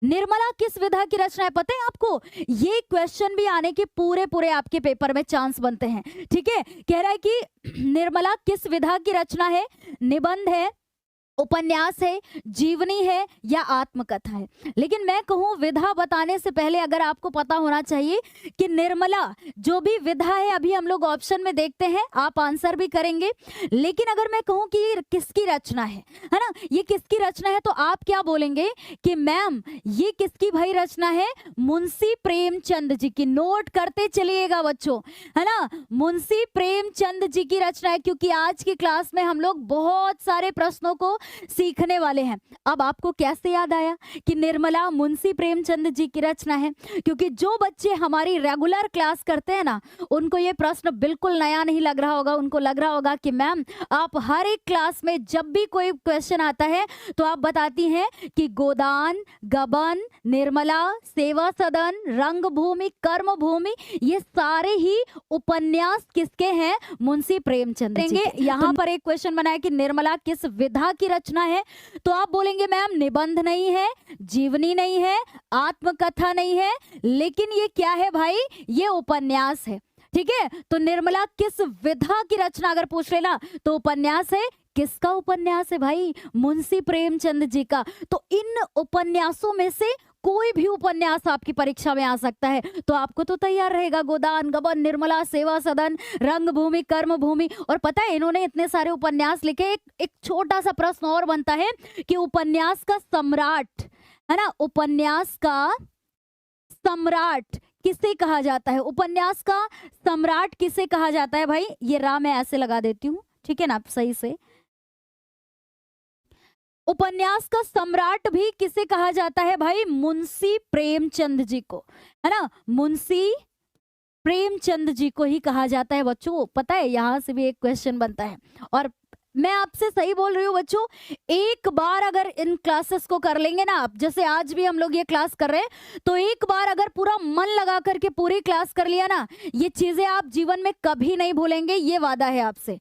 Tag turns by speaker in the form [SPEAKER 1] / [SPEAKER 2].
[SPEAKER 1] निर्मला किस विधा की रचना है, पता है आपको? ये क्वेश्चन भी आने के पूरे पूरे आपके पेपर में चांस बनते हैं। ठीक है, कह रहा है कि निर्मला किस विधा की रचना है, निबंध है, उपन्यास है, जीवनी है या आत्मकथा है। लेकिन मैं कहूँ विधा बताने से पहले अगर आपको पता होना चाहिए कि निर्मला जो भी विधा है, अभी हम लोग ऑप्शन में देखते हैं, आप आंसर भी करेंगे। लेकिन अगर मैं कहूँ कि ये किसकी रचना है ना, ये किसकी रचना है, तो आप क्या बोलेंगे कि मैम ये किसकी भाई रचना है, मुंशी प्रेमचंद जी की। नोट करते चलिएगा बच्चों, है ना, मुंशी प्रेमचंद जी की रचना है, क्योंकि आज की क्लास में हम लोग बहुत सारे प्रश्नों को सीखने वाले हैं। अब आपको कैसे याद आया कि निर्मला मुंशी प्रेमचंद जी की रचना है? क्योंकि जो बच्चे हमारी रेगुलर क्लास करते हैं ना, उनको ये प्रश्न बिल्कुल नया नहीं लग रहा होगा। उनको लग रहा होगा कि मैम आप हर एक क्लास में जब भी कोई क्वेश्चन आता है तो आप बताती हैं कि गोदान, गबन, निर्मला, सेवा सदन, रंगभूमि, कर्मभूमि, ये सारे ही उपन्यास किसके हैं, मुंशी प्रेमचंद जी के। यहाँ पर एक क्वेश्चन बना है कि निर्मला किस विधा की रचना है, तो आप बोलेंगे मैम निबंध नहीं है, जीवनी नहीं है, आत्मकथा नहीं है, लेकिन ये क्या है भाई, ये उपन्यास है। ठीक है, तो निर्मला किस विधा की रचना अगर पूछ लेना तो उपन्यास है। किसका उपन्यास है भाई, मुंशी प्रेमचंद जी का। तो इन उपन्यासों में से कोई भी उपन्यास आपकी परीक्षा में आ सकता है, तो आपको तो तैयार रहेगा गोदान, गबन, निर्मला, सेवा सदन, रंगभूमि, कर्मभूमि। और पता है इन्होंने इतने सारे उपन्यास लिखे, एक छोटा सा प्रश्न और बनता है कि उपन्यास का सम्राट, है ना, उपन्यास का सम्राट किसे कहा जाता है, उपन्यास का सम्राट किसे कहा जाता है भाई? ये रा मैं ऐसे लगा देती हूँ, ठीक है ना, सही से। उपन्यास का सम्राट भी किसे कहा जाता है भाई? मुंशी प्रेमचंद जी को, है ना, मुंशी प्रेमचंद जी को ही कहा जाता है बच्चों। पता है यहाँ से भी एक क्वेश्चन बनता है, और मैं आपसे सही बोल रही हूँ बच्चों। एक बार अगर इन क्लासेस को कर लेंगे ना आप, जैसे आज भी हम लोग ये क्लास कर रहे हैं, तो एक बार अगर पूरा मन लगा करके पूरी क्लास कर लिया ना, ये चीजें आप जीवन में कभी नहीं भूलेंगे, ये वादा है आपसे।